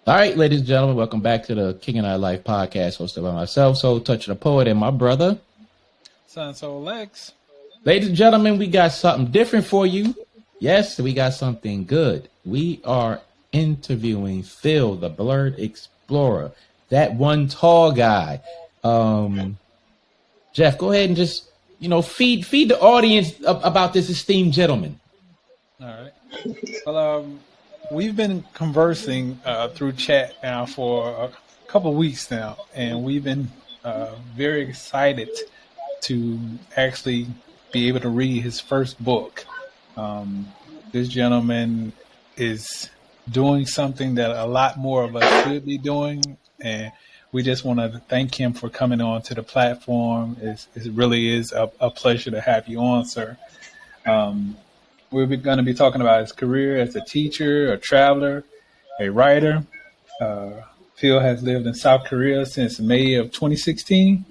All right, ladies and gentlemen, welcome back to the King and I Life podcast hosted by myself, Soul Touch the Poet, and my brother, Son Soul Lex. Ladies and gentlemen, we got something different for you. Yes, we got something good. We are interviewing Phil, the Blerd Explorer, that one tall guy. Jeff, go ahead and just, feed the audience about this esteemed gentleman. All right. Well, we've been conversing through chat now for a couple of weeks now, and we've been very excited to actually be able to read his first book. This gentleman is doing something that a lot more of us should be doing, and we just want to thank him for coming on to the platform. It really is a pleasure to have you on, sir. We're going to be talking about his career as a teacher, a traveler, a writer. Phil has lived in South Korea since May of 2016.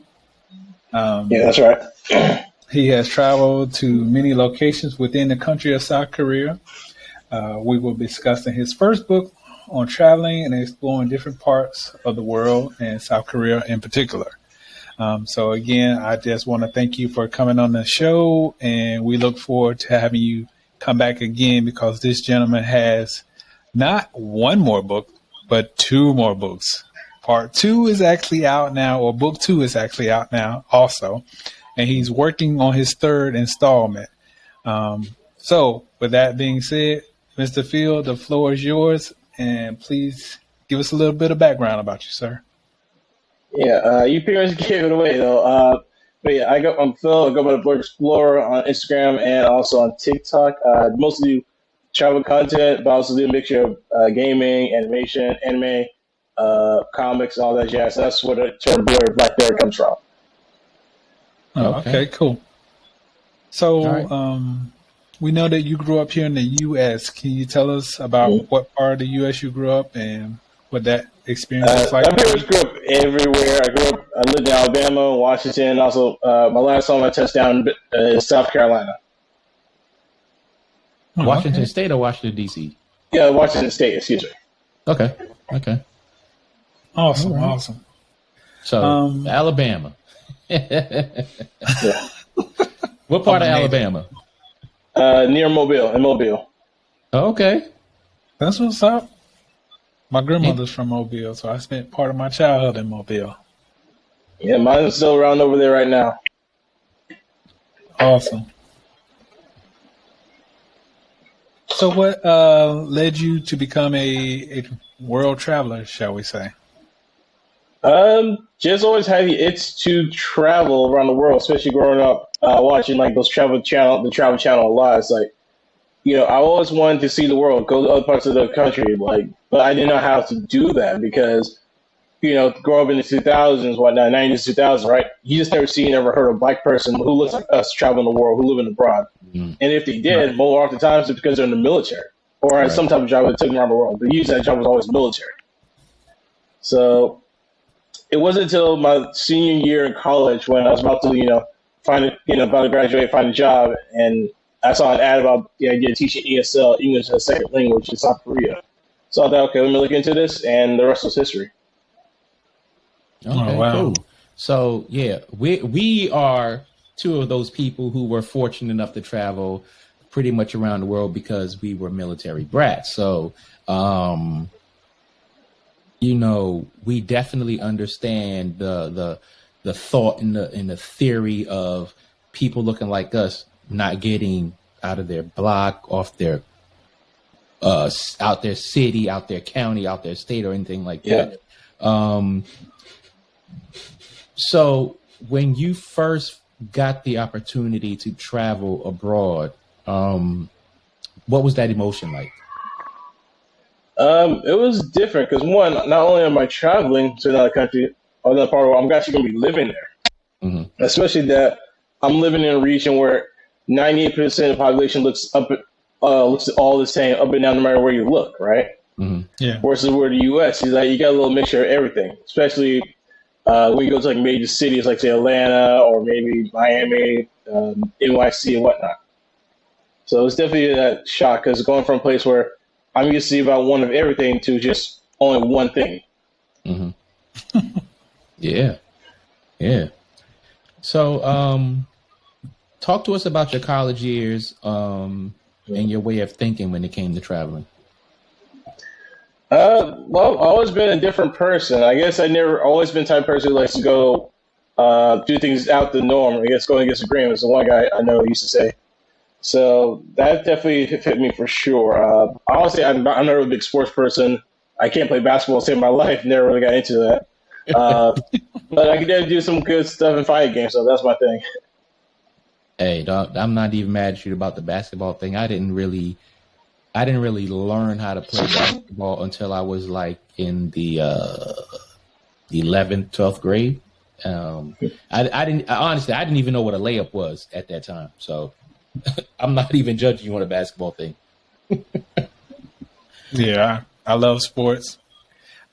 Yeah, that's right. He has traveled to many locations within the country of South Korea. We will be discussing his first book on traveling and exploring different parts of the world and South Korea in particular. So again, I just want to thank you for coming on the show, and we look forward to having you come back again, because this gentleman has not one more book, but two more books. Part 2 is actually out now, or book 2 is actually out now also, and he's working on his third installment. So with that being said, Mr. Phil, the floor is yours, and please give us a little bit of background about you, sir. Yeah, you pretty much gave it away though. But yeah, I'm Phil. I go by the Blerd Explorer on Instagram and also on TikTok. Mostly do travel content, but also do a mixture of gaming, animation, anime, comics, all that jazz. That's where the term Blerd Black Blerd comes from. Oh, okay, cool. So we know that you grew up here in the U.S. Can you tell us about what part of the U.S. you grew up and what that experience was like? I pretty much grew up everywhere. I lived in Alabama, Washington. Also, my last home I touched down in South Carolina. Washington State or Washington, D.C.? Yeah, Washington State, excuse me. Okay. Awesome, awesome. So, Alabama. Yeah. What part of Alabama? Near Mobile, in Mobile. Oh, okay. That's what's up. My grandmother's from Mobile, so I spent part of my childhood in Mobile. Yeah, mine's still around over there right now. Awesome. So what led you to become a world traveler, shall we say? Just always had the itch to travel around the world, especially growing up, watching like the Travel Channel a lot. It's like, I always wanted to see the world, go to other parts of the country, but I didn't know how to do that because, growing up in the 2000s, whatnot, 90s, 2000s, right? You just never heard of a black person who looks like us traveling the world, who live abroad. Mm-hmm. And if they did, more often times it's because they're in the military or had some type of job that took them around the world. But usually that job was always military. So it wasn't until my senior year in college when I was about to, about to graduate, find a job, and I saw an ad about the idea of teaching ESL, English as a second language, in South Korea. So I thought, okay, let me look into this, and the rest was history. Okay, wow. Cool. So, yeah, we are two of those people who were fortunate enough to travel pretty much around the world because we were military brats. So, we definitely understand the thought and the theory of people looking like us not getting out of their block, off their out their city, out their county, out their state, or anything like that. So when you first got the opportunity to travel abroad, what was that emotion like? It was different because one, not only am I traveling to another country or another part of the world, I'm actually going to be living there. Mm-hmm. Especially that I'm living in a region where 98% of the population looks all the same up and down no matter where you look, right? Mm-hmm. Yeah. Versus where the U.S. is like you got a little mixture of everything, especially when you go to like major cities like say Atlanta or maybe Miami, NYC and whatnot. So it's definitely that shock because going from a place where I'm used to see about one of everything to just only one thing. Hmm. Yeah. Yeah. So, talk to us about your college years, and your way of thinking when it came to traveling. Well, I've always been a different person. I guess I never always been the type of person who likes to go do things out the norm. I guess going against the grain was the one guy I know used to say. So that definitely fit me for sure. Honestly, I'm not a big sports person. I can't play basketball to save my life. Never really got into that. But I could definitely do some good stuff in fighting games, so that's my thing. Hey, dog, I'm not even mad at you about the basketball thing. I didn't really learn how to play basketball until I was like in the 11th, 12th grade. I didn't even know what a layup was at that time. So I'm not even judging you on a basketball thing. Yeah, I love sports.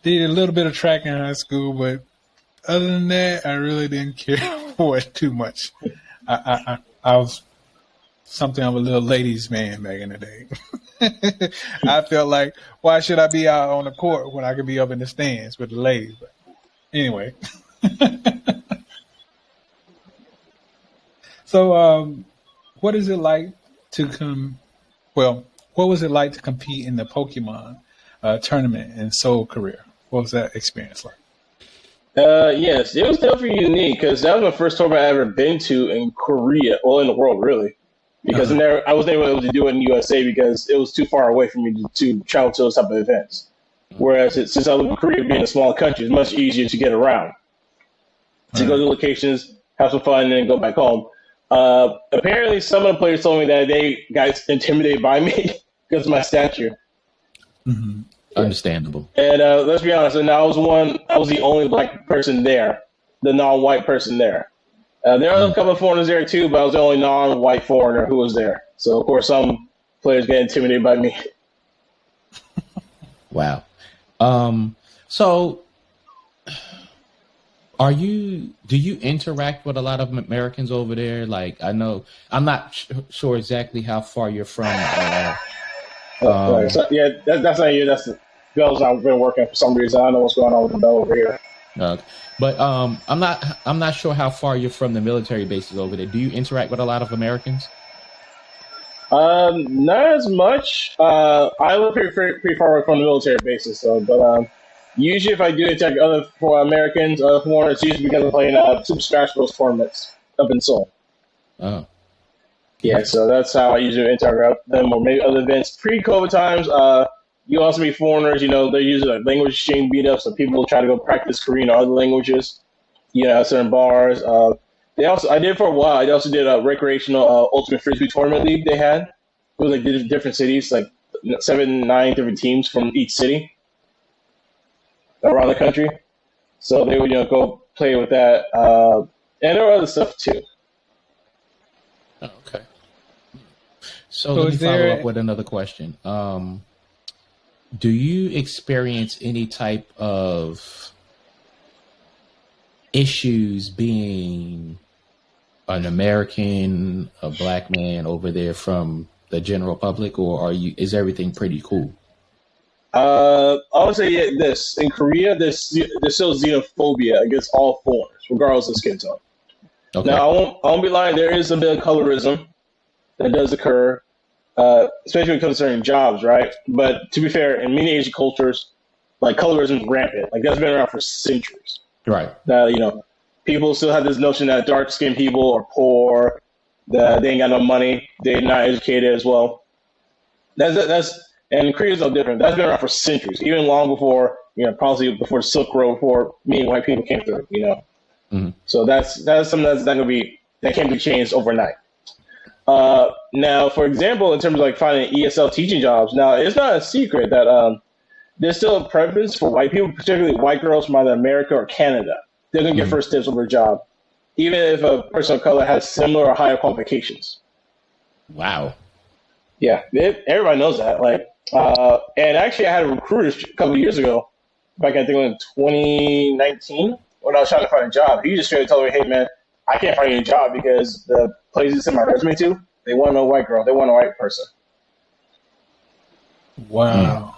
Did a little bit of track in high school, but other than that, I really didn't care for it too much. I was something of a little ladies' man back in the day. I felt like, why should I be out on the court when I could be up in the stands with the ladies? But anyway. So, what is it like to what was it like to compete in the Pokemon tournament in Seoul, Korea? What was that experience like? Yes, it was definitely unique because that was my first tournament I ever been to in Korea, well, in the world, really. Because I wasn't able to do it in the USA because it was too far away for me to travel to those type of events. Whereas since I live in Korea, being a small country, it's much easier to get around, to go to locations, have some fun, and then go back home. Apparently, some of the players told me that they got intimidated by me because of my stature. Mm-hmm. Understandable. And let's be honest, and I was the only black person there, the non-white person there. There are a couple of foreigners there too, but I was the only non-white foreigner who was there. So of course, some players get intimidated by me. Wow. So do you interact with a lot of Americans over there? Like, I know, I'm not sure exactly how far you're from. Right. So, yeah, that's not you. That's the Bell's not been working for some reason. I don't know what's going on with the Bell over here. But I'm not sure how far you're from the military bases over there. Do you interact with a lot of Americans? Not as much. I live pretty far away from the military bases, so. But usually, if I do interact with other Americans, other foreigners, it's usually because I'm playing Super Smash Bros. Tournaments up in Seoul. Oh. Yeah, so that's how I usually interact with them, or maybe other events. Pre-COVID times, you also meet foreigners. You know, they're usually like language exchange meetups, so people try to go practice Korean or other languages. You know, certain bars. I did for a while. I also did a recreational ultimate frisbee tournament league they had. It was like different cities, like 7, 9 different teams from each city around the country. So they would go play with that, and there were other stuff too. Oh, okay. So let me follow up with another question. Do you experience any type of issues being an American, a black man over there from the general public, or is everything pretty cool? I would say this. In Korea, there's still xenophobia against all foreigners, regardless of skin tone. Okay. Now, I won't be lying. There is a bit of colorism that does occur, especially when it comes to certain jobs, right? But to be fair, in many Asian cultures, like colorism is rampant. Like that's been around for centuries. Right. People still have this notion that dark-skinned people are poor, that they ain't got no money, they're not educated as well. And Korea's no different. That's been around for centuries, even long before, probably before the Silk Road, before many white people came through, Mm-hmm. So that's something that can't be changed overnight. Now, for example, in terms of like finding ESL teaching jobs, now it's not a secret that there's still a preference for white people, particularly white girls from either America or Canada. They're going to get first dibs over a job, even if a person of color has similar or higher qualifications. Wow. Yeah, everybody knows that. And actually, I had a recruiter a couple of years ago, back I think in 2019, when I was trying to find a job. He just straight told me, "Hey, man, I can't find you a job because the places I sent my resume to, they want no white girl, they want a white person." Wow.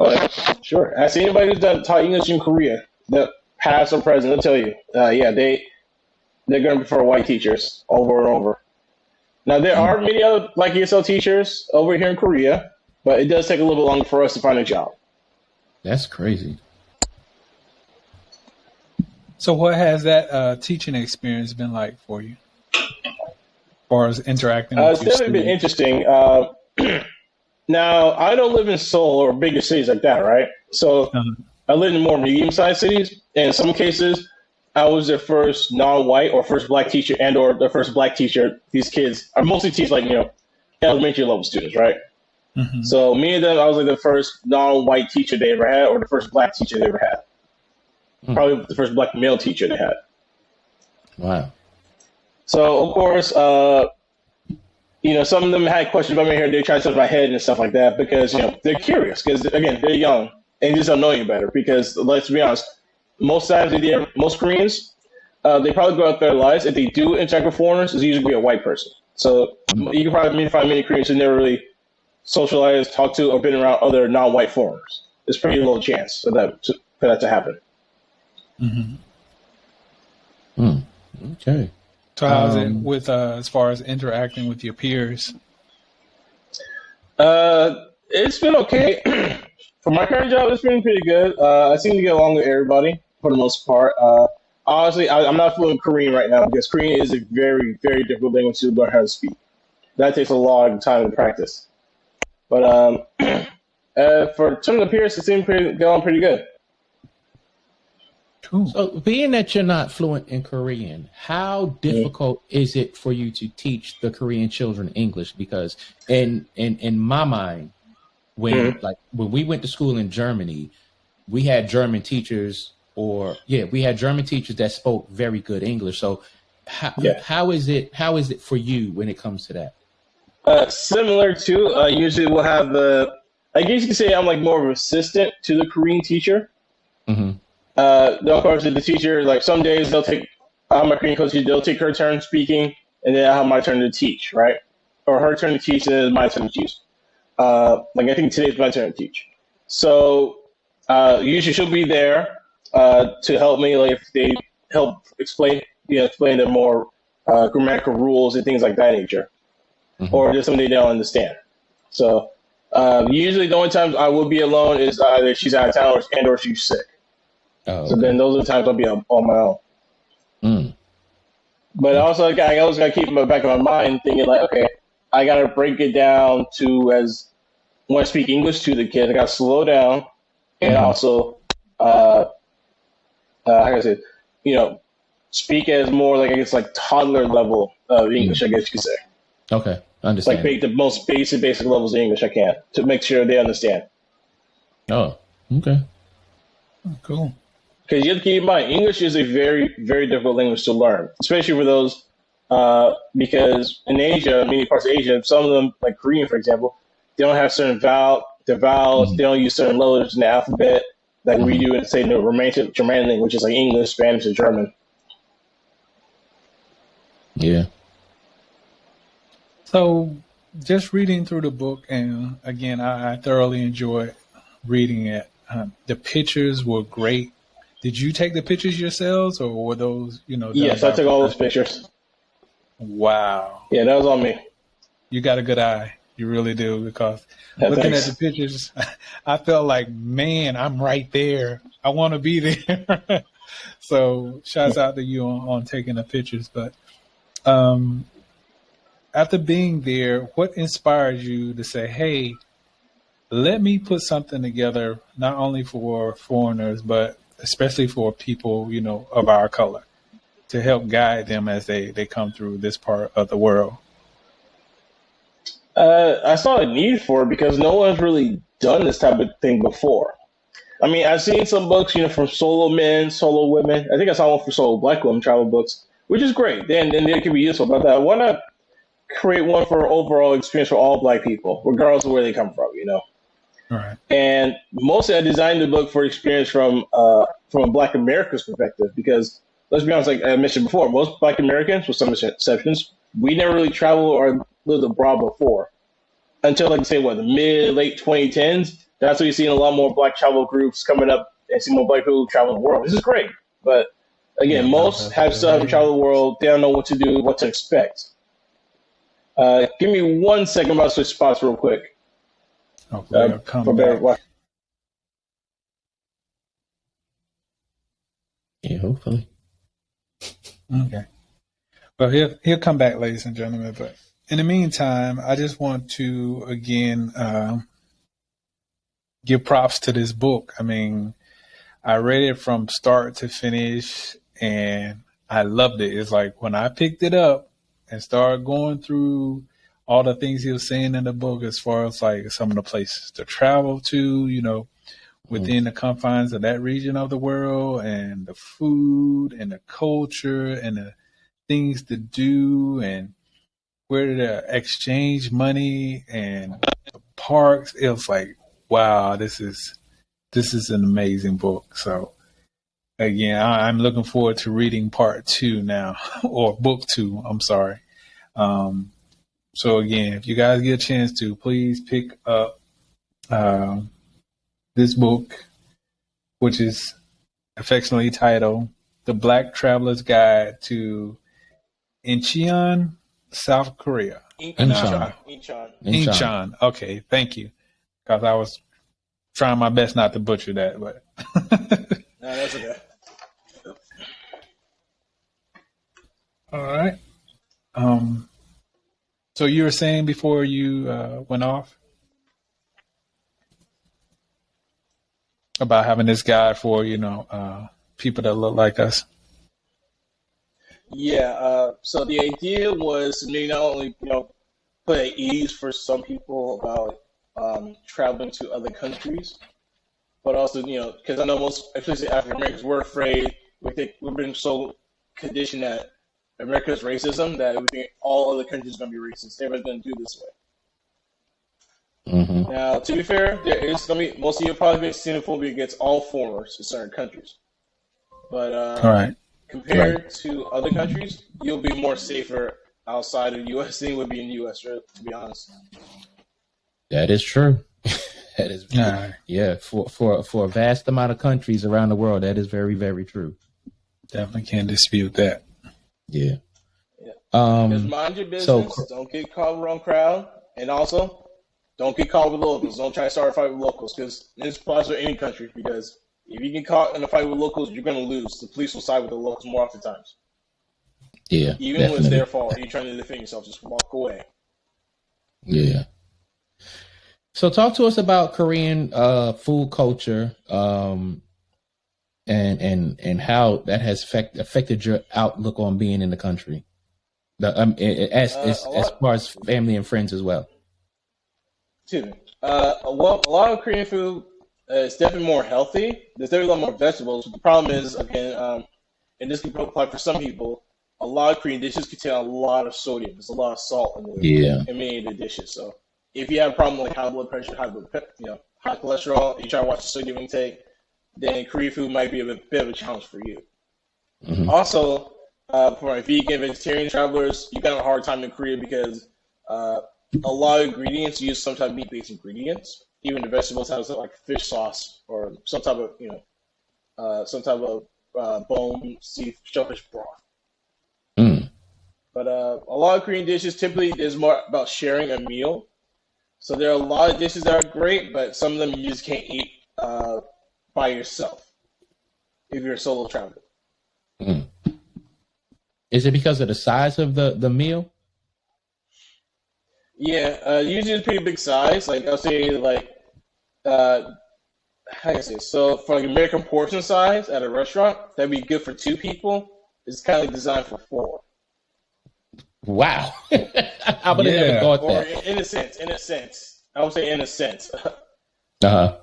Oh, yeah, sure. Ask anybody who's taught English in Korea, the past or present, they'll tell you. Yeah, they're going to prefer white teachers over and over. Now, there Mm, are many other like ESL teachers over here in Korea, but it does take a little bit longer for us to find a job. that's crazy. So, what has that teaching experience been like for you, as far as interacting with It's your definitely been students? interesting. Now, I don't live in Seoul or bigger cities like that, right? So Uh-huh. I live in more medium-sized cities. And in some cases, I was their first non-white or first black teacher and or the first black teacher. These kids are mostly teach like, elementary level students, right? Hmm. So me and them, I was like the first non-white teacher they ever had or the first black teacher they ever had. Mm, Probably the first black male teacher they had. wow. So, of course, some of them had questions about me here. They tried to touch my head and stuff like that because, they're curious because, again, they're young and just don't know you better because, let's be honest, most times, most Koreans, they probably go out their lives. If they do interact with foreigners, it's usually be a white person. So Mm, you can probably find many Koreans who never really socialized, talked to, or been around other non-white foreigners. There's pretty low chance for that to happen. Hmm. mm, okay. So, how's it Um, with as far as interacting with your peers? It's been okay. For my current job, it's been pretty good. I seem to get along with everybody for the most part. Honestly, I'm not fluent in Korean right now because Korean is a very, very difficult language to learn how to speak. That takes a lot of time to practice. But for some of the peers, it seemed going pretty good. Cool. so, being that you're not fluent in Korean, how difficult is it for you to teach the Korean children English? Because in my mind, Mm-hmm. when we went to school in Germany, we had German teachers, we had German teachers that spoke very good English. So, Yeah. how is it for you when it comes to that? Similar to, usually we'll have I guess you could say I'm like more of an assistant to the Korean teacher. Hmm. Of course, the teacher, like some days my Korean coach, they'll take her turn speaking, and then I have my turn to teach, right? Or her turn to teach, and then it's my turn to teach. I think today's my turn to teach. So usually she'll be there to help me, like if they help explain the more grammatical rules and things like that nature, Hmm. or just something they don't understand. So usually the only times I will be alone is either she's out of town or she's sick. Oh, So okay. then those are the times I'll be on my own. Mm, But okay. also, I always got to keep in the back of my mind thinking like, okay, I got to break it down to as when I speak English to the kids, I got to slow down and Hmm. also, uh, how can I say, speak as more like I guess like toddler level of English, I guess you could say, Okay, like understand. the most basic levels of English I can to make sure they understand. Oh, okay. Oh, cool. Because you have to keep in mind, English is a very, very difficult language to learn, especially for those, because in Asia, many parts of Asia, some of them, like Korean, for example, they don't have certain vowels, Hmm. they don't use certain letters in the alphabet like we Hmm. do in, say, the Germanic language, which is like English, Spanish, and German. Yeah. So, just reading through the book, and again, I thoroughly enjoyed reading it. The pictures were great. Did you take the pictures yourselves, or were those, done Yes, I by a took all those professional? pictures. Wow, Yeah, that was on me. you got a good eye. You really do, because Yeah, looking at the thanks. pictures, I felt like, man, I'm right there. I want to be there. So, shouts out to you on taking the pictures. But um, after being there, what inspired you to say, hey, let me put something together, not only for foreigners, but especially for people, of our color, to help guide them as they come through this part of the world? I saw a need for it because no one's really done this type of thing before. I mean, I've seen some books, from solo men, solo women. I think I saw one for solo black women travel books, which is great. Then they can be useful. But why not create one for overall experience for all black people, regardless of where they come from? All right. And mostly, I designed the book for experience from a Black America's perspective because let's be honest, like I mentioned before, most Black Americans, with some exceptions, we never really traveled or lived abroad before until like say what the mid late 2010s. That's why you're seeing a lot more black travel groups coming up and see more black people travel the world. This is great. But Yeah, again, no, most that's still haven't very traveled the world. They don't know what to do, what to expect. Give me 1 second. I'm about to switch spots real quick. hopefully I'll For come better back. watch. Yeah, hopefully. Okay. Well, he'll come back, ladies and gentlemen. But in the meantime, I just want to again give props to this book. I mean, I read it from start to finish, and I loved it. It's like when I picked it up and started going through all the things he was saying in the book, as far as like some of the places to travel to, within the confines of that region of the world, and the food and the culture and the things to do and where to exchange money and the parks. It was like, wow, this is an amazing book. So again, I'm looking forward to reading part 2 now, or book 2. I'm sorry. So again, if you guys get a chance to, please pick up this book, which is affectionately titled "The Black Traveler's Guide to Incheon, South Korea." Incheon. Incheon. Okay, thank you. Because I was trying my best not to butcher that, but No, that's okay. all right. So you were saying before you went off about having this guide for people that look like us. Yeah. So the idea was to not only put at ease for some people about traveling to other countries, but also because I know most, especially African Americans, we're afraid. We've been so conditioned that America's racism that we think all other countries are going to be racist. Everyone's going to do this way. Mm-hmm. Now, to be fair, there is going to be most of you probably be xenophobia against all foreigners in certain countries, but All right. compared to other countries, you'll be more safer outside of the U.S. than you would be in the U.S. To be honest. That is true. That is, All right. yeah. For a vast amount of countries around the world, that is very, very true. Definitely can't dispute that. Yeah. Yeah. Just mind your business. Don't get caught with the wrong crowd, and also don't get caught with locals. Don't try to start a fight with locals, because this applies to any country. Because if you get caught in a fight with locals, you're going to lose. The police will side with the locals more often times. Yeah. Even when it's their fault, you're trying to defend yourself. Just walk away. Yeah. So talk to us about Korean food culture, and how that has affected your outlook on being in the country, as far as family and friends as well. Excuse me. Well, a lot of Korean food is definitely more healthy. There's definitely a lot more vegetables. But the problem is, again, and this can apply for some people, a lot of Korean dishes contain a lot of sodium. There's a lot of salt in many of the dishes. So if you have a problem like high blood pressure, high cholesterol, you try to watch the sodium intake, then Korean food might be a bit of a challenge for you. Mm-hmm. Also, for my vegan, vegetarian travelers, you got a hard time in Korea because a lot of ingredients use some type of meat-based ingredients. Even the vegetables have like fish sauce or some type of bone, shellfish broth. Mm. But a lot of Korean dishes typically is more about sharing a meal. So there are a lot of dishes that are great, but some of them you just can't eat by yourself if you're a solo traveler. Mm. Is it because of the size of the meal? Yeah, usually it's a pretty big size. Like I'll say, how can I say? So for like American portion size at a restaurant, that'd be good for 2 people. It's kind of like designed for 4. Wow, I would have never thought or that. In a sense, I would say in a sense. Uh-huh.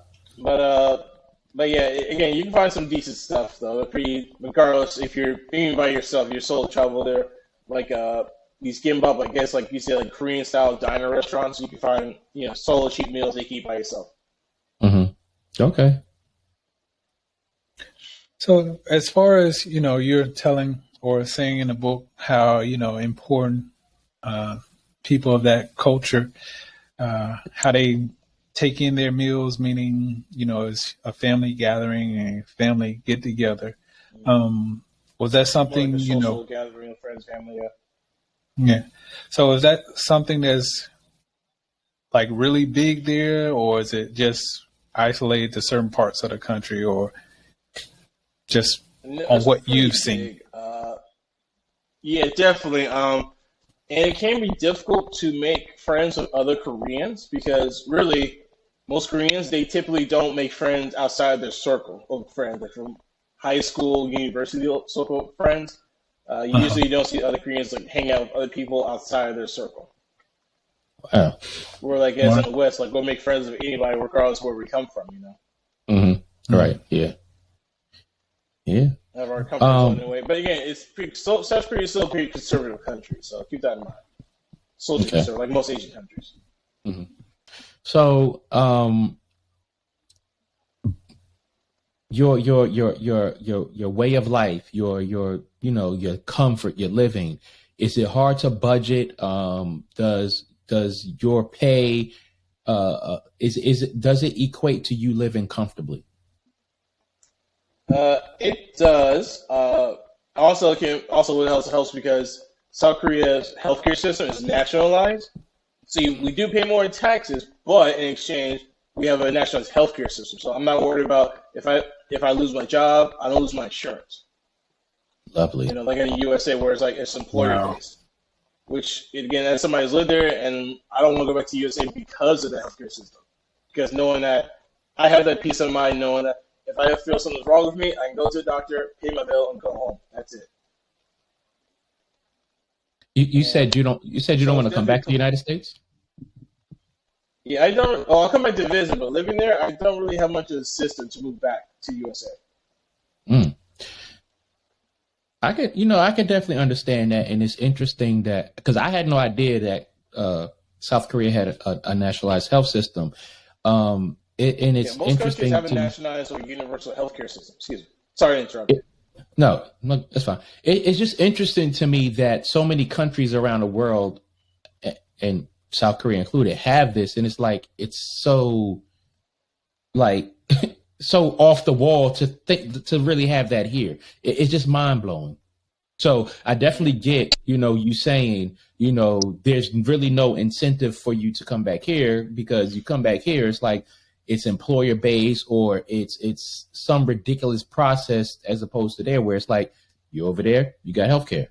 But yeah, again, you can find some decent stuff though. Regardless if you're being by yourself, you're solo travel there. Like these gimbap, I guess, like you said, like Korean style diner restaurants, you can find solo cheap meals they keep by yourself. Mm-hmm. Okay. So as far as you're telling or saying in the book how important people of that culture, how they take in their meals, meaning, it's a family gathering and family get together. Was that something, More like a social gathering of friends, family, yeah. Yeah. So is that something that's like really big there, or is it just isolated to certain parts of the country, or just on what you've seen? Yeah, definitely. And it can be difficult to make friends with other Koreans because really, most Koreans, they typically don't make friends outside their circle of friends, like from high school, university circle of friends. You usually don't see other Koreans like hang out with other people outside their circle. Wow. We're like, as in the West, like we'll make friends with anybody regardless of where we come from, Mm-hmm. Right. Yeah. Yeah. Have our comfort zone anyway. But again, South Korea is still a pretty conservative country, so keep that in mind. So conservative, like most Asian countries. Mm-hmm. So, your way of life, your comfort, your living, is it hard to budget? Does your pay does it equate to you living comfortably? It does. Also, what helps because South Korea's healthcare system is nationalized. So we do pay more in taxes, but in exchange, we have a nationalized healthcare system. So I'm not worried about if I lose my job, I don't lose my insurance. Lovely. Like in the USA, where it's like it's employer based. Which again, as somebody who's lived there, and I don't want to go back to USA because of the healthcare system. Because knowing that I have that peace of mind, knowing that if I feel something's wrong with me, I can go to the doctor, pay my bill, and go home. That's it. You said you don't want to come back to the United States? Yeah, I don't. Well, I'll come back to visit, but living there, I don't really have much of a system to move back to USA. I could definitely understand that, and it's interesting that because I had no idea that South Korea had a nationalized health system. Most interesting. Countries have a nationalized or universal healthcare system. Excuse me. Sorry to interrupt. No, that's fine. It's just interesting to me that so many countries around the world, and South Korea included, have this, and it's like it's so like so off the wall to really have that here. It's just mind blowing. So I definitely get you saying there's really no incentive for you to come back here because you come back here, it's like it's employer based or it's some ridiculous process as opposed to there where it's like you're over there, you got healthcare.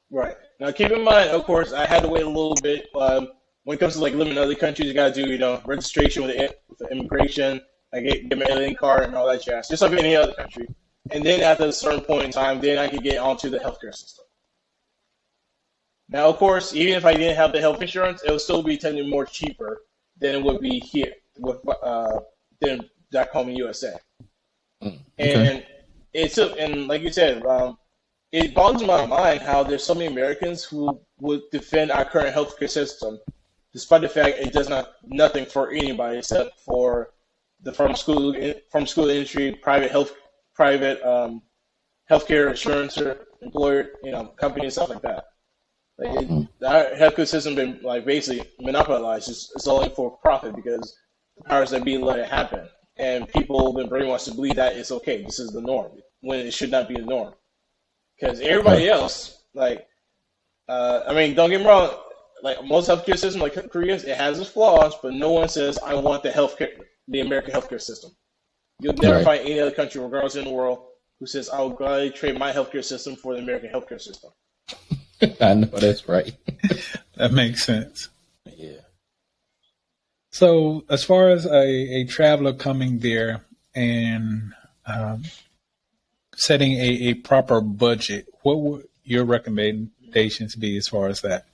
Right. Now keep in mind, of course, I had to wait a little bit. When it comes to like living in other countries, you gotta do registration with the immigration. I get my alien card and all that jazz, just like any other country. And then after a certain point in time, then I could get onto the healthcare system. Now, of course, even if I didn't have the health insurance, it would still be technically more cheaper than it would be here than back home in USA. Okay. And like you said, it boggles my mind how there's so many Americans who would defend our current healthcare system, despite the fact it does nothing for anybody except for the pharmaceutical industry, private healthcare insurance or employer, companies, stuff like that. Our healthcare system been like basically monopolized. It's only for profit because the powers that be let it happen, and people have been brainwashed to believe that it's okay. This is the norm when it should not be the norm. Because everybody else, don't get me wrong. Like most healthcare system, like Korea's, it has its flaws, but no one says I want the American healthcare system. You'll never find any other country, regardless in the world, who says I will gladly trade my healthcare system for the American healthcare system. I know that's right. That makes sense. Yeah. So, as far as a traveler coming there and setting a proper budget, what would your recommendations be as far as that?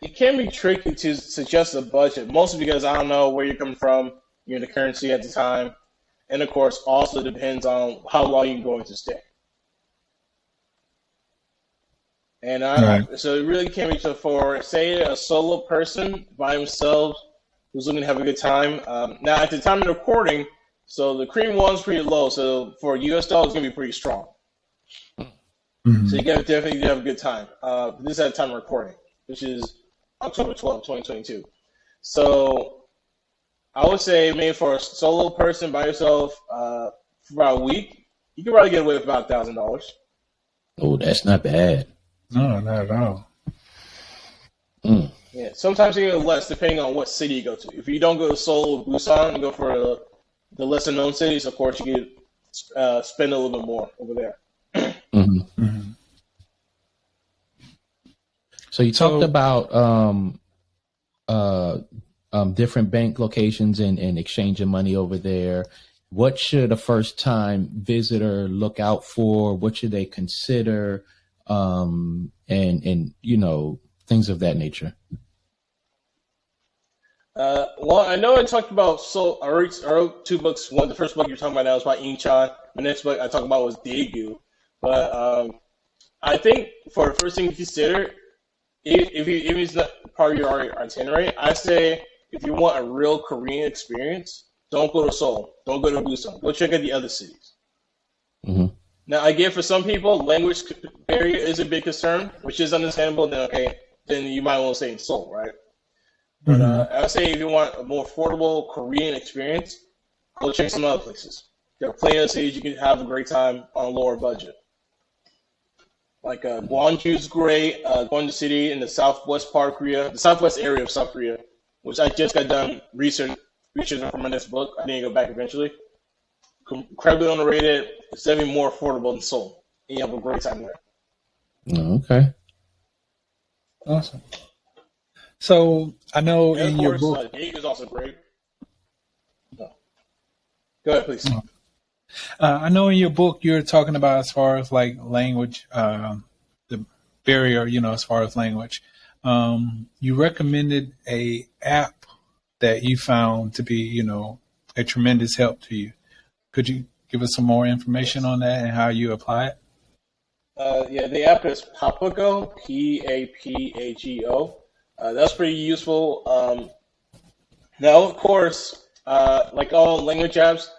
It can be tricky to suggest a budget, mostly because I don't know where you're coming from, the currency at the time, and of course, also depends on how long you're going to stay. And so it really can be for, say, a solo person by himself who's looking to have a good time. Now, at the time of recording, so the Korean won is pretty low, so for US dollar, it's going to be pretty strong. Mm-hmm. So you definitely have a good time. This is at the time of recording, which is October 12, 2022. So I would say maybe for a solo person by yourself, for about a week, you can probably get away with about $1,000. Oh, that's not bad. No, not at all. Mm. Yeah, sometimes you get less depending on what city you go to. If you don't go to Seoul or Busan and go for the lesser known cities, of course, you could spend a little bit more over there. Mm-hmm. Mm-hmm. So you talked about different bank locations and exchanging money over there. What should a first time visitor look out for? What should they consider? And you know, things of that nature. Well, I know I talked about I wrote two books. The first book you're talking about now is by Incheon. The next book I talked about was Deagu. But I think for the first thing to consider, if it's not part of your itinerary, I say if you want a real Korean experience, don't go to Seoul, don't go to Busan. Go check out the other cities. Mm-hmm. Now, I get for some people, language barrier is a big concern, which is understandable. Then you might want to stay in Seoul, right? But I would say if you want a more affordable Korean experience, go check some other places. There are plenty of cities you can have a great time on a lower budget. Like Gwangju's great, Gwangju City in the southwest part of Korea, the southwest area of South Korea, which I just got done researching for my next book. I need to go back eventually. Incredibly underrated. It's definitely more affordable than Seoul. And you have a great time there. Oh, okay. Awesome. So I know And in of your course, book, Deagu is also great. No. Go ahead, please. I know in your book you're talking about as far as like language, the barrier, you know, as far as language. You recommended a app that you found to be, you know, a tremendous help to you. Could you give us some more information on that and how you apply it? Yeah, the app is Papago, Papago. That's pretty useful. Now, of course, like all language apps,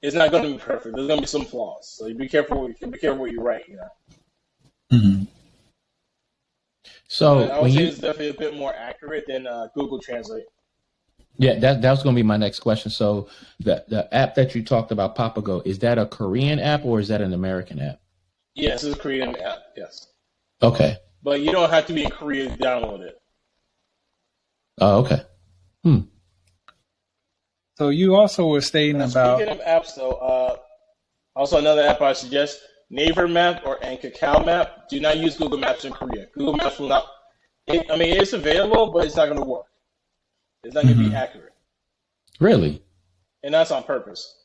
it's not going to be perfect. There's going to be some flaws, so you be careful. Be careful what you write. You know. Mm-hmm. So I would say it's definitely a bit more accurate than Google Translate. Yeah, that was going to be my next question. So the app that you talked about, Papago, is that a Korean app or is that an American app? Yes, it's a Korean app. Yes. Okay. But you don't have to be in Korea to download it. Oh, okay. So you also were stating about. Speaking of apps, though, also another app I suggest: Naver Map and Kakao Map. Do not use Google Maps in Korea. Google Maps will not. It's available, but it's not going to work. It's not going to be accurate. Really? And that's on purpose.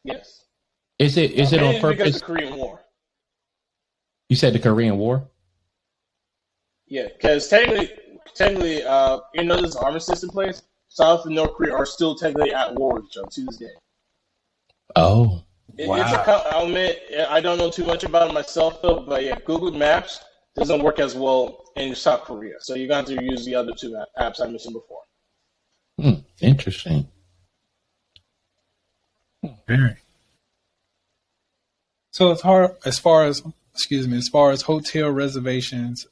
Yes. Is it on Because purpose? of the Korean War. You said the Korean War? Yeah, because technically, even though this armistice in place, South and North Korea are still technically at war with each other to this day. Oh. Wow. I'll admit, I don't know too much about it myself, though, but yeah, Google Maps doesn't work as well in South Korea. So you're going to have to use the other two apps I mentioned before. Interesting. Very. So as far as hotel reservations,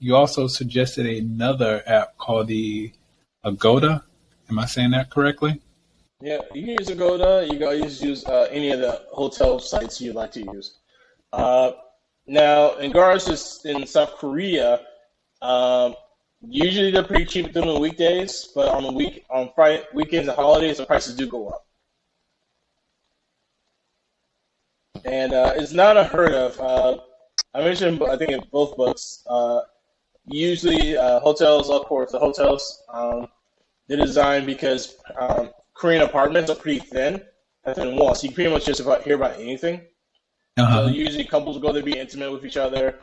you also suggested another app called the Agoda. Am I saying that correctly? Yeah, you can use Agoda. You can use any of the hotel sites you'd like to use. Now, in regards to in South Korea, usually they're pretty cheap during the weekdays, but on Friday, weekends and holidays, the prices do go up. And it's not unheard of. I mentioned, I think in both books, usually hotels, of course, the hotels, they're designed because Korean apartments are pretty thin walls. So you can pretty much just hear about anything. So usually couples go there to be intimate with each other.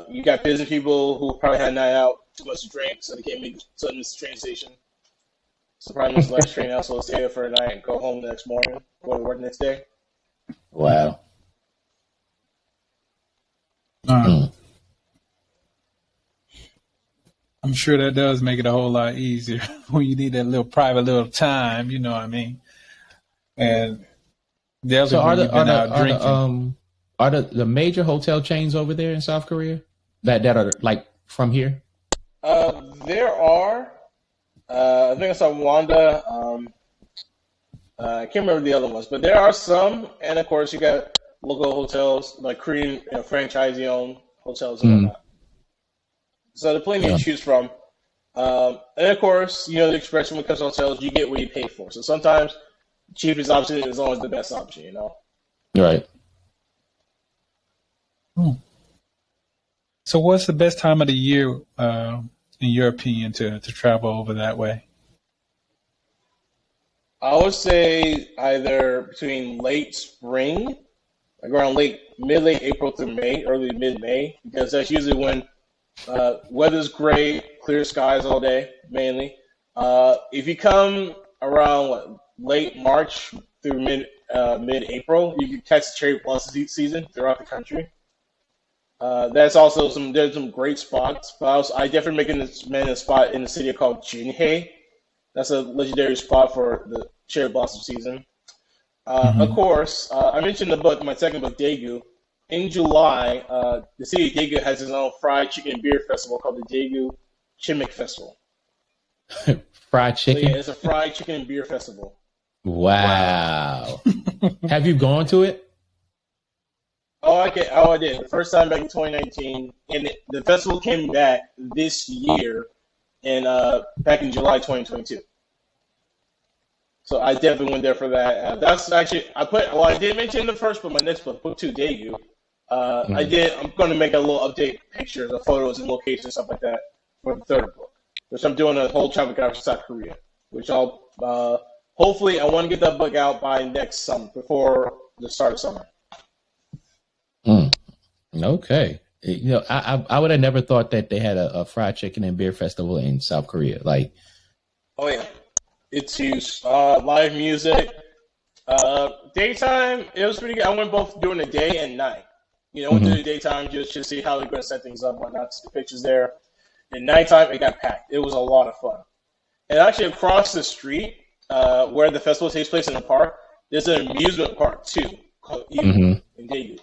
You got business people who probably had a night out, too much to drink, so they can't make sudden train station. So probably miss the last train out, so they'll stay there for a night and go home the next morning, go to work the next day. Wow. I'm sure that does make it a whole lot easier when you need that little private little time, you know what I mean? And So are the major hotel chains over there in South Korea that are like from here? There are. I think I saw Wanda. I can't remember the other ones, but there are some. And of course, you got local hotels, like Korean franchisee-owned hotels and Mm, whatnot. So there's plenty yeah. to choose from. And of course, the expression when it comes to hotels, you get what you pay for. So sometimes cheapest option is always the best option. Right. Hmm. So, what's the best time of the year, in your opinion, to travel over that way? I would say either between late spring, like around mid-late April through May, early mid-May, because that's usually when weather's great, clear skies all day, mainly. If you come around late March through mid-April, you can catch the cherry blossom season throughout the country. That's also there's some great spots, but I definitely recommend a spot in the city called Jinhae. That's a legendary spot for the cherry blossom season. Of Hmm. course, I mentioned my second book, Deagu. In July, the city of Deagu has its own fried chicken and beer festival called the Deagu Chimik Festival. Fried So yeah, chicken. it's a fried chicken and beer festival. Wow. Wow. Have you gone to it? I did. The first time back in 2019, and the festival came back this year, and back in July 2022. So I definitely went there for that. That's actually I did mention in the first book, my next book two, Daegu. Mm. I'm going to make a little update pictures of photos and locations stuff like that for the third book, which I'm doing a whole travel guide for South Korea, which I'll hopefully I want to get that book out by next summer before the start of summer. Mm. Okay. I would have never thought that they had a fried chicken and beer festival in South Korea. Like, Oh yeah, it's huge. Live music. Daytime, it was pretty good. I went both during the day and night. Went to mhm. the daytime just to see how they're going to set things up, whatnot, see the pictures there. At nighttime, it got packed. It was a lot of fun. And actually, across the street, where the festival takes place in the park, there's an amusement park too called Ibu Mhm. in Daegu.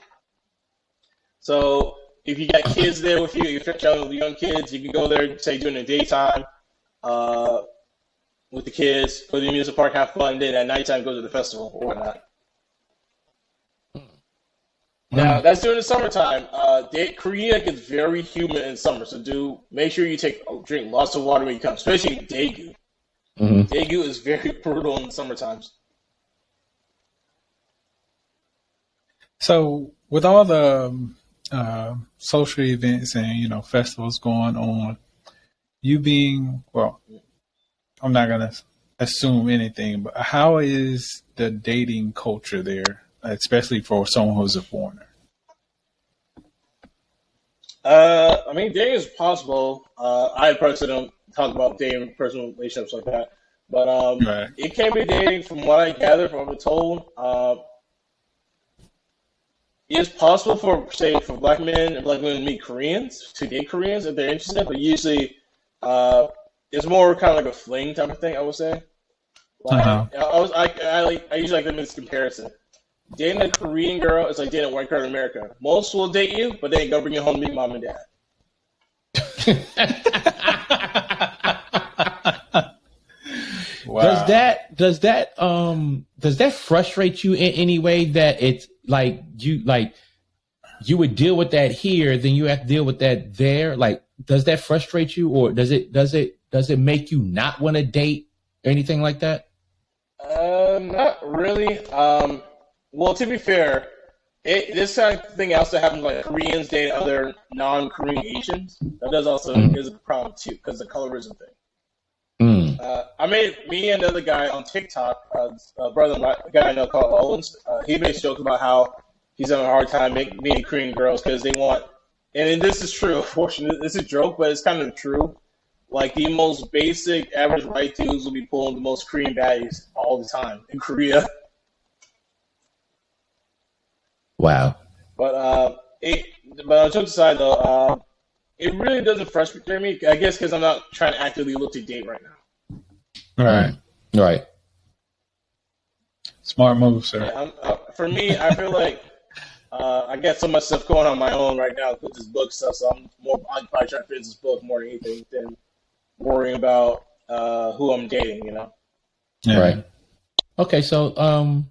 So if you got kids there with you, if you're young kids, you can go there, say during the daytime, uh, with the kids, go to the amusement park, have fun, then at nighttime go to the festival or whatnot. Now Wow. that's during the summertime. Korea gets very humid in summer, so make sure you drink lots of water when you come, especially Daegu. Mhm. Daegu is very brutal in the summer times. So, with all the social events and festivals going on, you being well, I'm not gonna assume anything, but how is the dating culture there, especially for someone who's a foreigner? I mean, dating is possible. I personally don't talk about dating, personal relationships like that, but Right. it can be dating. From what I gather, from what I'm told, it's possible for black men and black women to meet Koreans, to date Koreans if they're interested, but usually, uh, it's more kind of like a fling type of thing. I would say. Uh huh. Like I usually like to make this comparison. Dating a Korean girl is like dating a white girl in America. Most will date you, but they ain't gonna bring you home to meet mom and dad. Does Wow. that frustrate you in any way that it's like you would deal with that here, then you have to deal with that there? Like, does that frustrate you, or does it make you not want to date or anything like that? Not really. Well, to be fair, this kind of thing also happens like Koreans date other non-Korean Asians. That does also Mm. is a problem too because the colorism thing. Mm. I made me and another guy on TikTok, a brother, a guy I know called Owens. He makes jokes about how he's having a hard time meeting Korean girls because they want, and this is true. Unfortunately, this is a joke, but it's kind of true. Like the most basic average white dudes will be pulling the most Korean baddies all the time in Korea. Wow. But but jokes aside though, it really doesn't frustrate me. I guess because I'm not trying to actively look to date right now. Right. Mm. Right. Smart move, sir. Yeah, for me, I feel like I got so much stuff going on my own right now with this book stuff. So I'm probably trying to finish this book more than anything than worrying about who I'm dating. You know. Yeah. Right. Okay. So,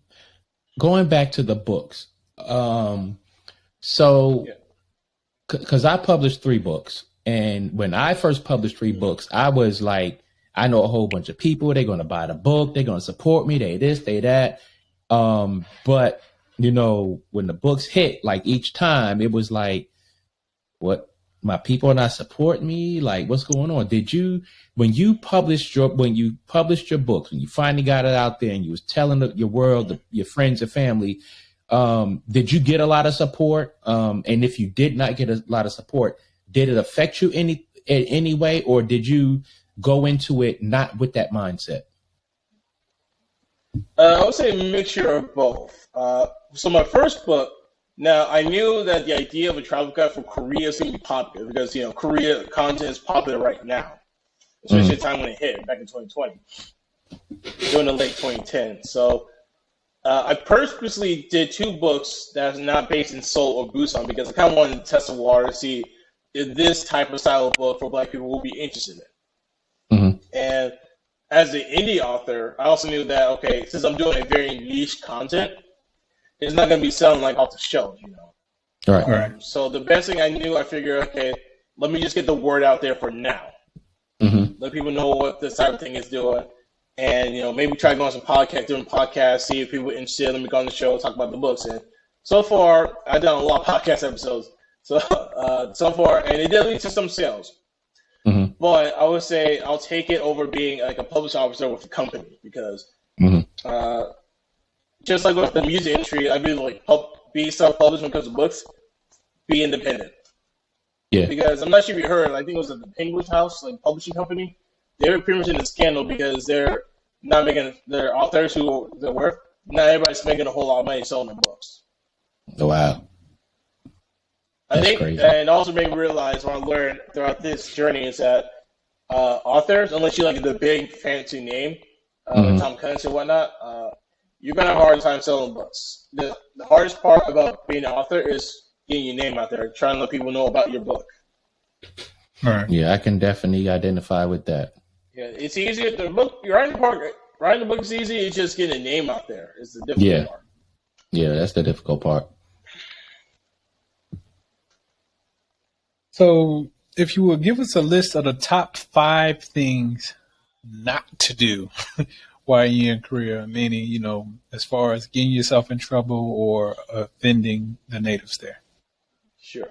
going back to the books. So, Yeah. because I published 3 books, and when I first published 3 books, I was like, I know a whole bunch of people. They're going to buy the book. They're going to support me. They this, they that. But you know, when the books hit, like each time, it was like, what? My people are not supporting me. Like, what's going on? When you published your books, when you finally got it out there, and you was telling your world, your friends and family, did you get a lot of support? And if you did not get a lot of support, did it affect you in any way, or did you go into it not with that mindset? I would say a mixture of both. So my first book, now I knew that the idea of a travel guide for Korea is going to be popular because, you know, Korea content is popular right now, especially at the time when it hit back in 2020, during the late 2010. So I purposely did 2 books that's not based in Seoul or Busan because I kind of wanted to test the water to see if this type of style of book for Black people will be interested in. Mm-hmm. And as an indie author, I also knew that, okay, since I'm doing a very niche content, it's not going to be selling like off the shelf, you know. Right. Right. So the best thing I knew, I figured, okay, let me just get the word out there for now. Mm-hmm. Let people know what this type of thing is doing. And, you know, maybe try going on some doing podcasts, see if people are interested. Let me go on the show, talk about the books. And so far, I've done a lot of podcast episodes. So far, and it did lead to some sales. Mm-hmm. But I would say I'll take it over being like a publishing officer with a company because just like with the music industry, I'd be like be self-published when it comes to books, be independent. Yeah. Because I'm not sure if you heard, I think it was the Penguin House, like publishing company. They were pretty much in a scandal because they're not making their authors who they're worth. Not everybody's making a whole lot of money selling their books. Wow. I think, crazy. and also made me realize what I learned throughout this journey is that authors, unless you like the big fancy name, like Tom Clancy and whatnot, you're gonna have a hard time selling books. The hardest part about being an author is getting your name out there, trying to let people know about your book. All right. Yeah, I can definitely identify with that. Yeah, it's easier. The book, writing the book is easy. It's just getting a name out there is the difficult part. Yeah, that's the difficult part. So, if you would give us a list of the top 5 things not to do while you're in Korea, meaning, you know, as far as getting yourself in trouble or offending the natives there. Sure.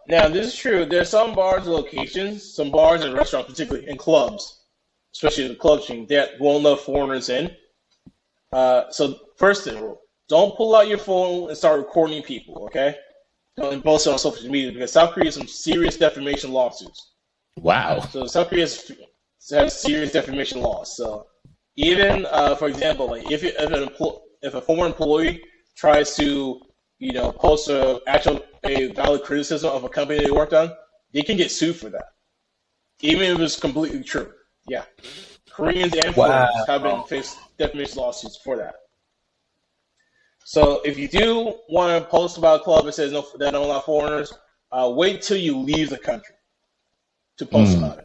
Now, this is true. There's some bars and locations, some bars and restaurants, particularly in clubs, especially the club scene, that won't let foreigners in. So, first thing, don't pull out your phone and start recording people, okay? Don't post it on social media because South Korea has some serious defamation lawsuits. Wow. So South Korea has serious defamation laws. So even, for example, like if a former employee tries to, you know, post a valid criticism of a company they worked on, they can get sued for that, even if it's completely true. Yeah, Koreans and foreigners have been faced defamation lawsuits for that. So if you do want to post about a club that says no, that don't allow foreigners, wait till you leave the country to post about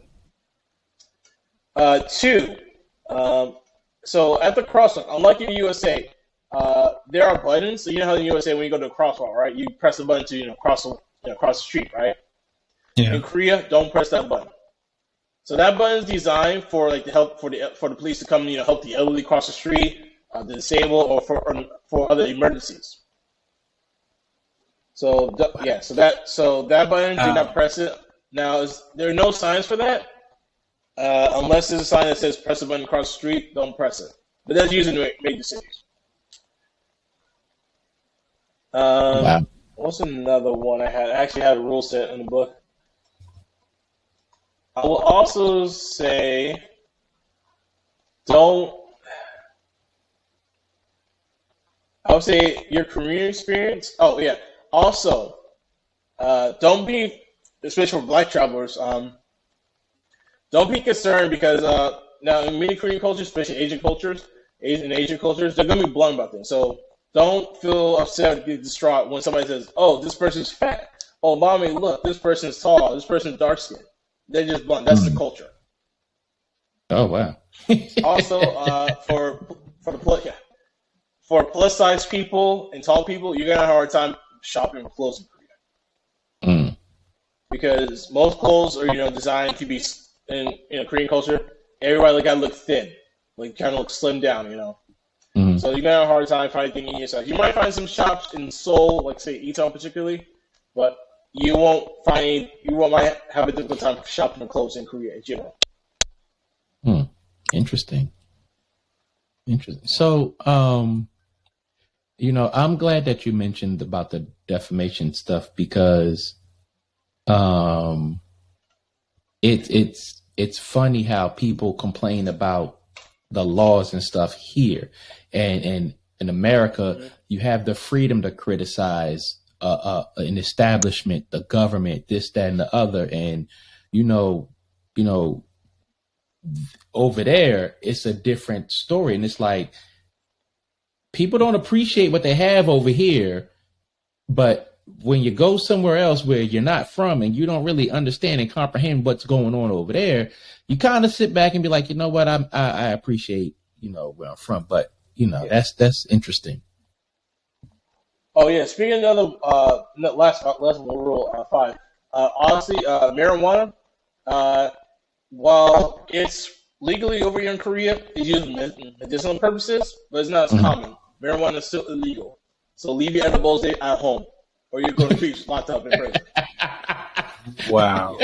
it. 2, so at the crosswalk, unlike in the USA, there are buttons. So you know how in the USA when you go to a crosswalk, right? You press the button to cross the street, right? Yeah. In Korea, don't press that button. So that button is designed for like to help for the police to come, help the elderly cross the street, the disabled, or for other emergencies. So that button, do not press it. Now, there are no signs for that. Unless there's a sign that says press the button across the street, don't press it. But that's usually in major cities. Wow. What's another one I had? I actually had a rule set in the book. I will also say I would say your career experience. Oh, yeah. Also, don't be, especially for Black travelers, don't be concerned because now in many Korean cultures, especially Asian cultures, they're going to be blunt about things. So don't feel upset or be distraught when somebody says, oh, this person's fat. Oh, mommy, look, this person's tall. This person's dark skinned. They're just blunt. That's the culture. Oh wow. Also, for plus size people and tall people, you're gonna have a hard time shopping for clothes in Korea Mm, because most clothes are designed to be in Korean culture. Everybody gotta look thin, like kind of look slim down, mm. So you're gonna have a hard time finding things in your size. You might find some shops in Seoul, like say Incheon particularly, but might have a difficult time shopping for clothes in Korea in general. Interesting. Interesting. So, I'm glad that you mentioned about the defamation stuff because it's funny how people complain about the laws and stuff here, and in America you have the freedom to criticize an establishment, the government, this, that, and the other, and you know, you know, over there it's a different story, and it's like people don't appreciate what they have over here, but when you go somewhere else where you're not from and you don't really understand and comprehend what's going on over there, you kind of sit back and be like, you know what, I appreciate where I'm from, but that's interesting. Oh yeah, speaking of the last rule 5. Honestly, marijuana, while it's legally over here in Korea, it's used for medicinal purposes, but it's not as common. Marijuana is still illegal, so leave your edibles at home, or you're going to be locked up in prison. Wow.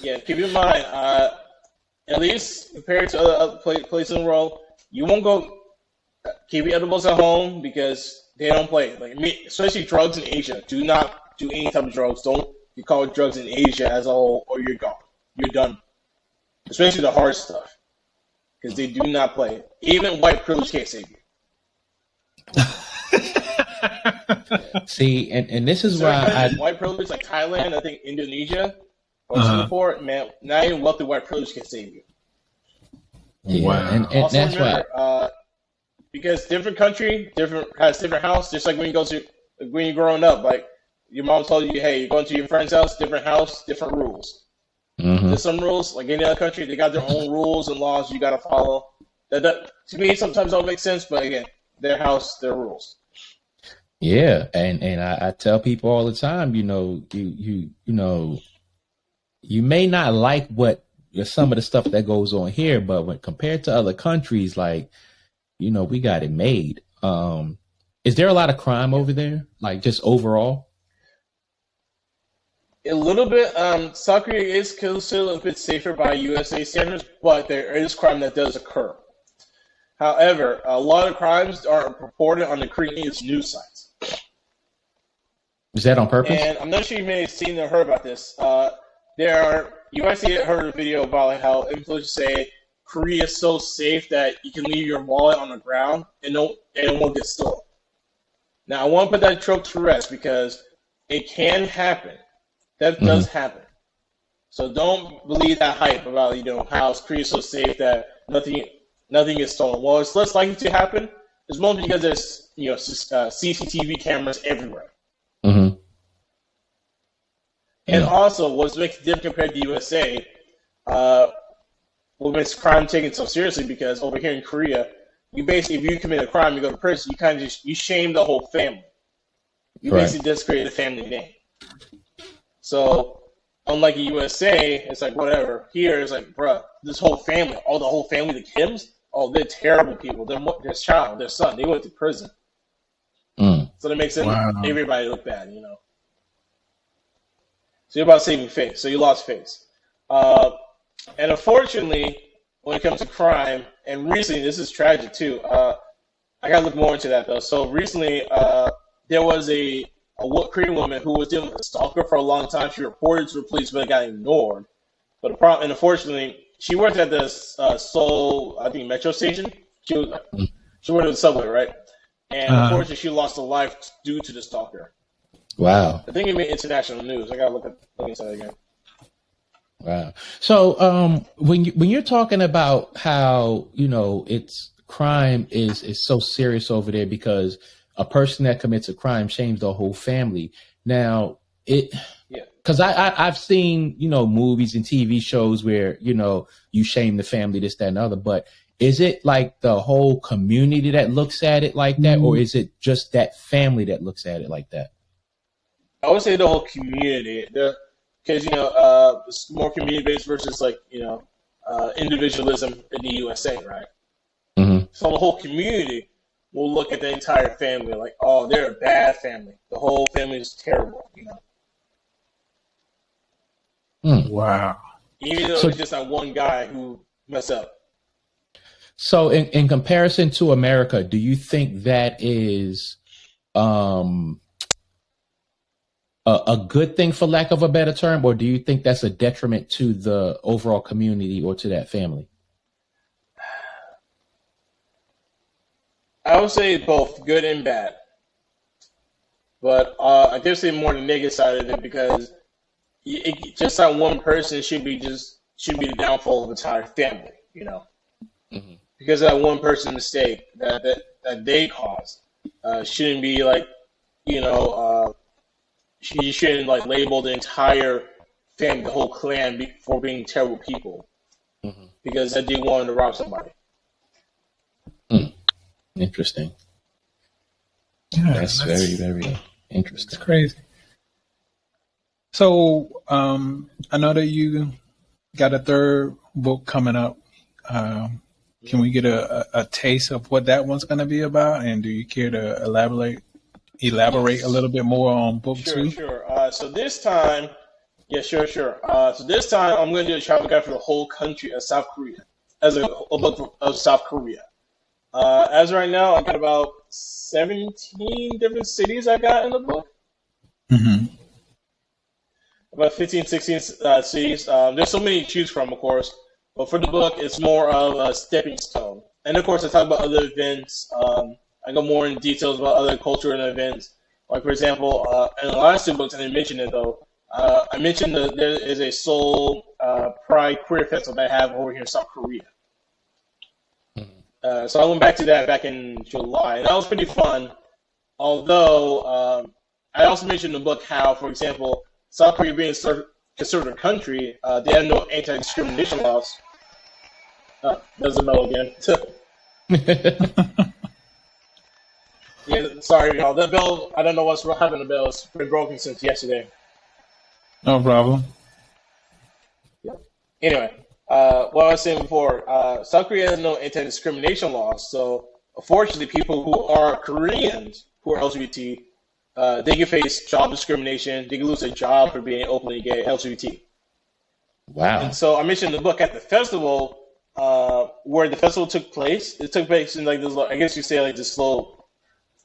Yeah, keep in mind, at least compared to other places in the world, you won't go keep your edibles at home because they don't play. Like especially drugs in Asia. Do not do any type of drugs. Don't you call it drugs in Asia as a whole, or you're gone. You're done. Especially the hard stuff, because they do not play. Even white privilege can't save you. See, and this is why white privilege, like Thailand, I think Indonesia or Singapore, man, not even wealthy white privilege can save you. Yeah, wow. And also that's remember, why because different country, has different house. Just like when you're growing up, like your mom told you, hey, you're going to your friend's house, different rules. There's some rules, like any other country, they got their own rules and laws you got to follow. That to me sometimes don't make sense, but again, their house, their rules. Yeah, and I tell people all the time, you may not like what some of the stuff that goes on here, but when compared to other countries, like we got it made. Is there a lot of crime over there, like just overall? A little bit. South Korea is considered a bit safer by USA standards, but there is crime that does occur. However, a lot of crimes aren't reported on the Korean news sites. Is that on purpose? And I'm not sure you may have seen or heard about this. You might see heard a video about like how influencers say Korea is so safe that you can leave your wallet on the ground and it won't get stolen. Now, I want to put that trope to rest because it can happen. That does happen. So don't believe that hype about how Korea is so safe that nothing is stolen. Well, it's less likely to happen. It's mostly because there's CCTV cameras everywhere. Mm-hmm. And also, what makes it different compared to the USA, what makes crime taken so seriously, because over here in Korea, you basically, if you commit a crime, you go to prison, you kind of you shame the whole family. You basically discredit the family name. So, unlike the USA, it's like whatever. Here, it's like, bruh, this whole family, the whole family, the Kims, they're terrible people. Their child, their son, they went to prison. So that makes everybody look bad, So you're about saving face. So you lost face. And unfortunately, when it comes to crime, and recently, this is tragic too. I got to look more into that though. So recently, there was a Korean woman who was dealing with a stalker for a long time. She reported to the police, but it got ignored. But unfortunately, she worked at the Seoul, I think, metro station. She worked at the subway, right? And unfortunately, she lost her life due to the stalker. Wow. I think it made international news. I gotta look into that again. Wow. So when you're talking about how it's crime is so serious over there because a person that commits a crime shames the whole family. Now Yeah. Because I've seen, movies and TV shows where, you shame the family, this, that, and the other. But is it like the whole community that looks at it like that? Or is it just that family that looks at it like that? I would say the whole community, because it's more community based versus like individualism in the USA, right? Mm-hmm. So the whole community will look at the entire family like, oh, they're a bad family. The whole family is terrible, Wow. Even though it's just that one guy who messed up. So in comparison to America, do you think that is a good thing, for lack of a better term, or do you think that's a detriment to the overall community or to that family? I would say both good and bad. But I did say more the negative side of it because just that one person should be the downfall of the entire family, Mm-hmm. Because of that one person's mistake that they caused shouldn't be like, you shouldn't like label the entire family, the whole clan, for being terrible people because that dude wanted to rob somebody. Interesting. Yeah, That's very, very interesting. It's crazy. So I know that you got a third book coming up. Can we get a taste of what that one's going to be about? And do you care to elaborate a little bit more on book two? Sure. So this time, sure. So this time, I'm going to do a travel guide for the whole country of South Korea, as a book of South Korea. As of right now, I got about 17 different cities I got in the book. Mm-hmm. About 15, 16 cities. There's so many to choose from, of course. But for the book, it's more of a stepping stone. And of course, I talk about other events. I go more in details about other cultural events. Like, for example, in the last two books, I didn't mention it, though. I mentioned that there is a Seoul Pride Queer Festival that I have over here in South Korea. So I went back to that back in July, and that was pretty fun. Although, I also mentioned in the book how, for example, South Korea being a conservative country, they have no anti-discrimination laws. There's a bell again. Yeah, sorry, y'all. That bell, I don't know what's happening to the bell. It's been broken since yesterday. No problem. Anyway, what I was saying before, South Korea has no anti-discrimination laws, so unfortunately, people who are Koreans who are LGBT, they can face job discrimination. They can lose their job for being openly gay, LGBT. Wow. And so I mentioned in the book at the festival, where the festival took place. It took place in like this, I guess you say like this little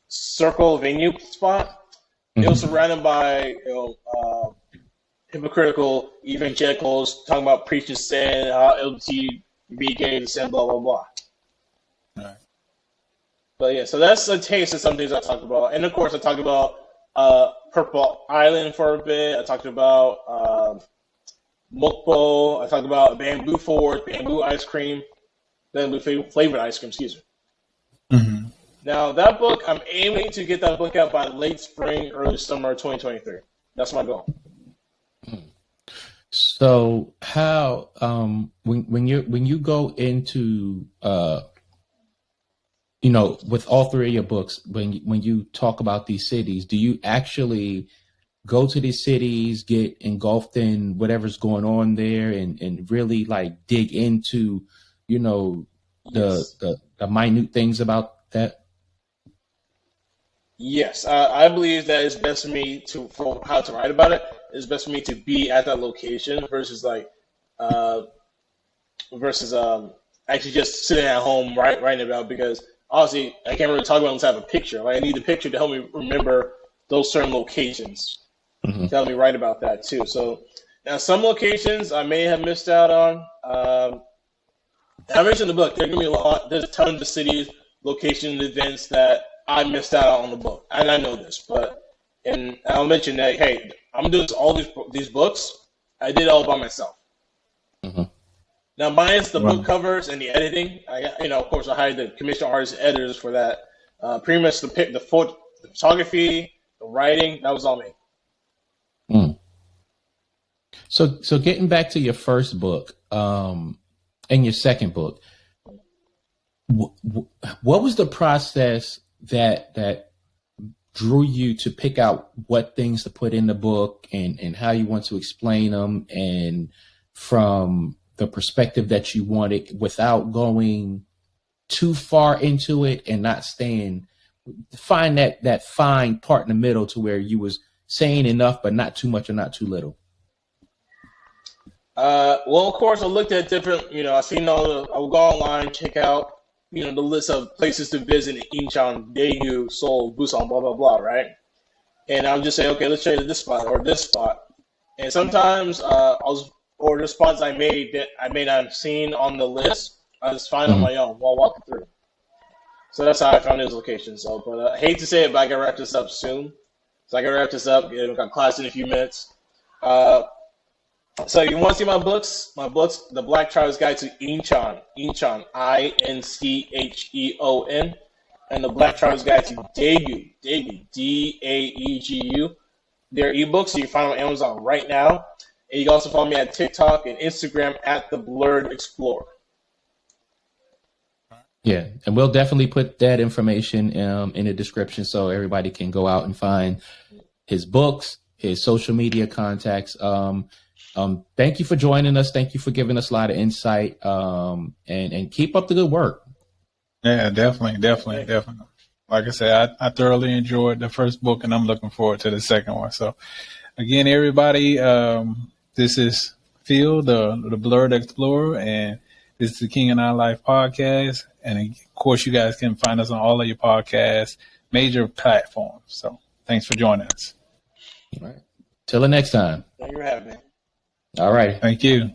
circle venue spot. It was surrounded by hypocritical evangelicals talking about preachers saying how LGBT be gay and saying blah blah blah. All right. But yeah, so that's a taste of some things I talked about, and of course I talked about Purple Island for a bit. I talked about mukbang. I talked about bamboo forward, bamboo ice cream, bamboo flavored ice cream. Excuse me. Mm-hmm. Now that book, I'm aiming to get that book out by late spring, early summer 2023. That's my goal. So how when you go into with all three of your books, when you talk about these cities, do you actually go to these cities, get engulfed in whatever's going on there, and really like dig into the minute things about that? Yes, I believe that it's best for me for how to write about it. It's best for me to be at that location versus actually just sitting at home writing about it, because obviously I can't really talk about it unless I have a picture. Like I need the picture to help me remember those certain locations. To help me write about that too. So now some locations I may have missed out on. I mentioned in the book there's gonna be a lot. There's tons of cities, locations, events that I missed out on the book, and I know this. And I'll mention that hey, I'm doing all these books. I did it all by myself. Now, minus the book covers and the editing, of course, I hired the commissioned artists, editors for that. Pretty much the photography, the writing, that was all me. So getting back to your first book, and your second book, what was the process that drew you to pick out what things to put in the book and how you want to explain them, and from the perspective that you wanted without going too far into it and not find that fine part in the middle to where you was saying enough but not too much or not too little? Well, of course, I looked at different, I seen I would go online, check out, the list of places to visit in Incheon, Deagu, Seoul, Busan, blah, blah, blah, right? And I would just say, okay, let's try this spot or this spot. And sometimes or the spots I made that I may not have seen on the list, I just find on my own while walking through. So that's how I found those locations. So, but I hate to say it, but I gotta wrap this up soon. So I gotta wrap this up. I've got class in a few minutes. So you want to see my books? My books, The Black Traveler's Guide to Incheon, Incheon, and The Black Traveler's Guide to Deagu, Daegu. They're ebooks, so you can find them on Amazon right now. And you can also follow me at TikTok and Instagram at the Blerd Explorer. Yeah, and we'll definitely put that information in the description so everybody can go out and find his books, his social media contacts. Thank you for joining us. Thank you for giving us a lot of insight, and keep up the good work. Yeah, definitely. Like I said, I thoroughly enjoyed the first book, and I'm looking forward to the second one. So, again, everybody, this is Phil, the Blerd Explorer, and this is the King and I Life podcast. And of course, you guys can find us on all of your podcast major platforms. So, thanks for joining us. All right. Till the next time. Thank you for having me. All right. Thank you.